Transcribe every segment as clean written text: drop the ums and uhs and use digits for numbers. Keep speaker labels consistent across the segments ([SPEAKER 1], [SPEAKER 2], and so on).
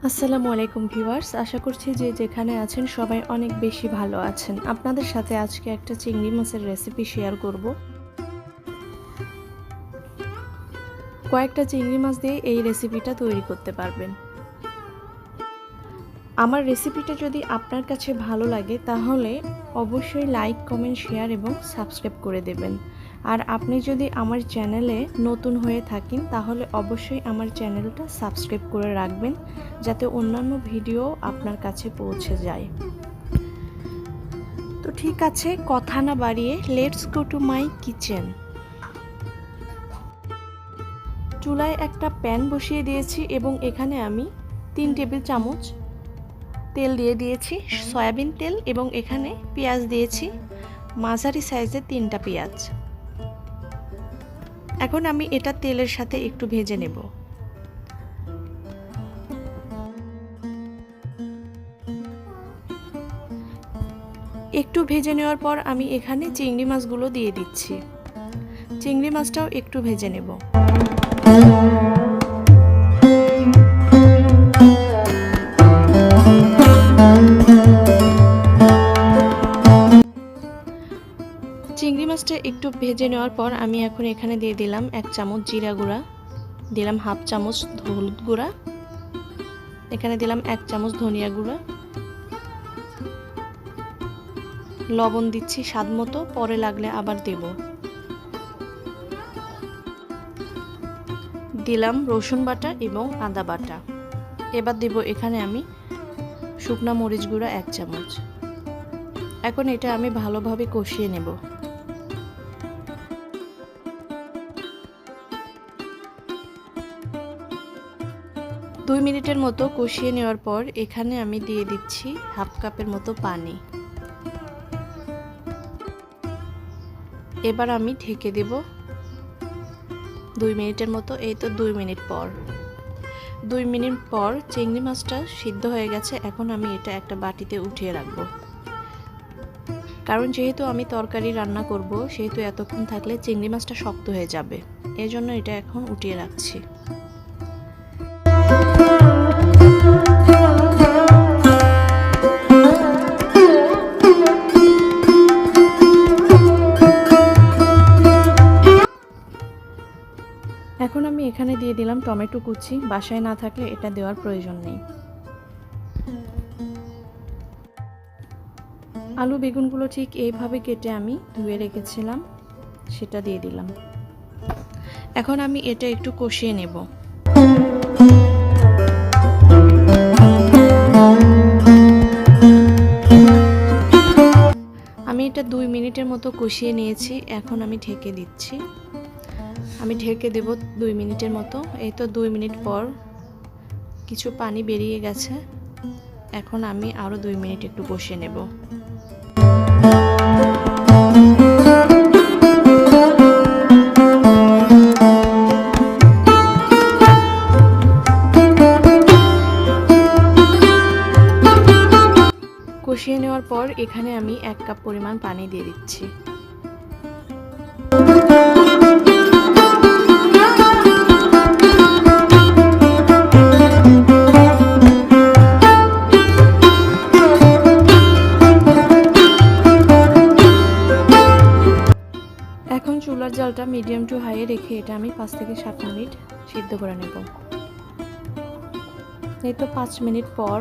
[SPEAKER 1] আসসালামু আলাইকুম ভিউয়ার্স, আশা করছি যে যেখানে আছেন সবাই অনেক বেশি ভালো আছেন। আপনাদের সাথে আজকে একটা চিংড়ি মাছের রেসিপি শেয়ার করব। কয়েকটা চিংড়ি মাছ দিয়ে এই রেসিপিটা তৈরি করতে পারবেন। আমার রেসিপিটা যদি আপনার কাছে ভালো লাগে তাহলে অবশ্যই লাইক, কমেন্ট, শেয়ার এবং সাবস্ক্রাইব করে দেবেন। আর আপনি যদি আমার চ্যানেলে নতুন হয়ে থাকেন তাহলে অবশ্যই আমার চ্যানেলটা সাবস্ক্রাইব করে রাখবেন, যাতে অন্যান্য ভিডিও আপনার কাছে পৌঁছে যায়। তো ঠিক আছে, কথা না বাড়িয়ে let's go to my kitchen. চুলায় একটা প্যান বসিয়ে দিয়েছি এবং এখানে আমি 3 টেবিল চামচ তেল দিয়ে দিয়েছি, সয়াবিন তেল, এবং এখানে পেঁয়াজ দিয়েছি, মাঝারি সাইজের 3টা পেঁয়াজ। এখন আমি এটা তেলের সাথে একটু ভেজে নেব। একটু ভেজে নেওয়ার পর আমি এখানে চিংড়ি মাছগুলো দিয়ে দিচ্ছি। চিংড়ি মাছটাও একটু ভেজে নেব। চিংড়ি মাছটা একটু ভেজে নেওয়ার পর আমি এখন এখানে দিয়ে দিলাম 1 চামচ জিরা গুঁড়া, দিলাম 1/2 চামচ হলুদ গুঁড়া, এখানে দিলাম 1 চামচ ধনিয়া গুঁড়া, লবণ দিচ্ছি স্বাদ মতো, পরে লাগলে আবার দেব। দিলাম রসুন বাটা এবং আদা বাটা। এবার দেব এখানে আমি শুকনা মরিচ গুঁড়া 1 চামচ। এখন এটা আমি ভালোভাবে কষিয়ে নেব। দুই মিনিটের মতো কষিয়ে নেওয়ার পর এখানে আমি দিয়ে দিচ্ছি 1/2 কাপের মতো পানি। এবার আমি ঢেকে দেব 2 মিনিটের মতো। এই তো 2 মিনিট পর, 2 মিনিট পর চিংড়ি মাছটা সিদ্ধ হয়ে গেছে। এখন আমি এটা একটা বাটিতে উঠিয়ে রাখবো, কারণ যেহেতু আমি তরকারি রান্না করব সেহেতু এতক্ষণ থাকলে চিংড়ি মাছটা শক্ত হয়ে যাবে, এজন্য এটা এখন উঠিয়ে রাখছি। এখন আমি এখানে দিয়ে দিলাম টমেটো কুচি। বাসায় না থাকলে এটা দেওয়ার প্রয়োজন নেই। আলু বেগুনগুলো ঠিক এইভাবে কেটে আমি ধুয়ে রেখেছিলাম, সেটা দিয়ে দিলাম। এখন আমি এটা একটু কষিয়ে নেব। আমি এটা 2 মিনিটের মতো কষিয়ে নিয়েছি। এখন আমি ঢেকে দিচ্ছি। আমি ঢেকে দেব 2 মিনিটের মতো। এই তো 2 মিনিট পর কিছু পানি বেরিয়ে গেছে। এখন আমি আরও 2 মিনিট একটু কষিয়ে নেব। কষিয়ে নেওয়ার পর এখানে আমি 1 কাপ পরিমাণ পানি দিয়ে দিচ্ছি। এখন চুলার জালটা মিডিয়াম টু হাইয়ে রেখে এটা আমি 5 থেকে 7 মিনিট সিদ্ধ করে নেব। এই তো 5 মিনিট পর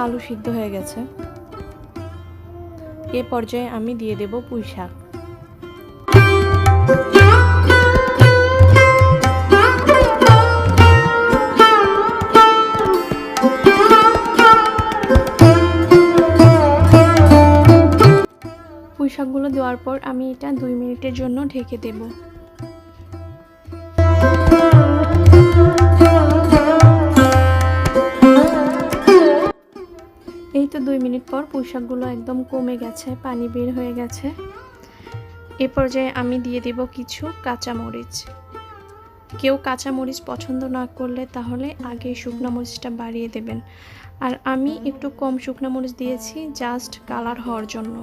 [SPEAKER 1] আলু সিদ্ধ হয়ে গেছে। এ পর্যায়ে আমি দিয়ে দেব পুঁই শাক। পুঁই শাকগুলো দেওয়ার পর আমি এটা 2 মিনিটের জন্য ঢেকে দেব। এই তো 2 মিনিট পর পুঁই শাকগুলো একদম কমে গেছে, পানি বের হয়ে গেছে। এ পর্যায়ে আমি দিয়ে দেব কিছু কাঁচামরিচ। কেউ কাঁচামরিচ পছন্দ না করলে তাহলে আগে শুকনো মরিচটা বাড়িয়ে দেবেন, আর আমি একটু কম শুকনো মরিচ দিয়েছি জাস্ট কালার হওয়ার জন্য।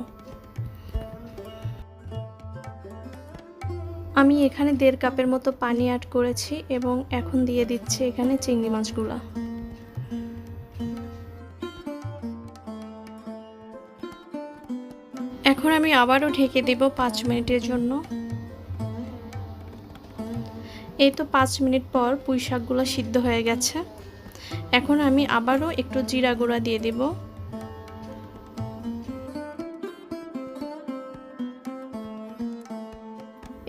[SPEAKER 1] আমি এখানে 1.5 কাপের মতো পানি অ্যাড করেছি এবং এখন দিয়ে দিচ্ছি এখানে চিংড়ি মাছগুলো। এখন আমি আবারও ঢেকে দেব 5 মিনিটের জন্য। এই তো 5 মিনিট পর পুঁই শাকগুলো সিদ্ধ হয়ে গেছে। এখন আমি আবারও একটু জিরা গুঁড়া দিয়ে দেব।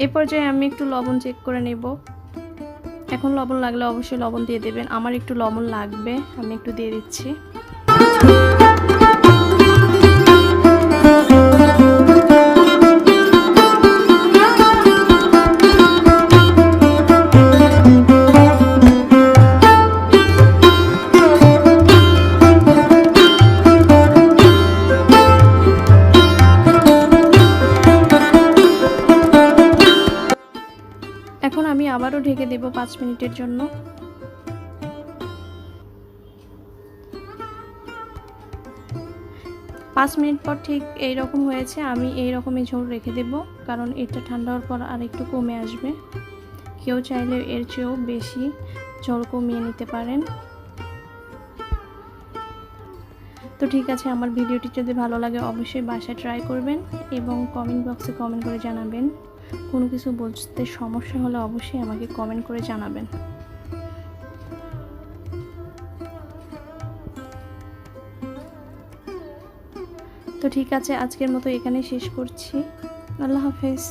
[SPEAKER 1] এই পর্যায়ে আমি একটু লবণ চেক করে নেব। এখন লবণ লাগলে অবশ্যই লবণ দিয়ে দেবেন। আমার একটু লবণ লাগবে, আমি একটু দিয়ে দিচ্ছি। এখন আমি আবারও ঢেকে দেব 5 মিনিটের জন্য। 5 মিনিট পর ঠিক এই রকম হয়েছে। আমি এই রকমই ঝোল রেখে দেব, কারণ এটা ঠান্ডা হওয়ার পর আর একটু কমে আসবে। কেউ চাইলে এর চেয়েও বেশি ঝোল কমিয়ে নিতে পারেন। তো ঠিক আছে, আমার ভিডিওটি যদি ভালো লাগে অবশ্যই বাসায় ট্রাই করবেন এবং কমেন্ট বক্সে কমেন্ট করে জানাবেন। কোনো কিছু বুঝতে সমস্যা হলে অবশ্যই আমাকে কমেন্ট করে জানাবেন। তো ঠিক আছে, আজকের মতো এখানেই শেষ করছি। আল্লাহ হাফেজ।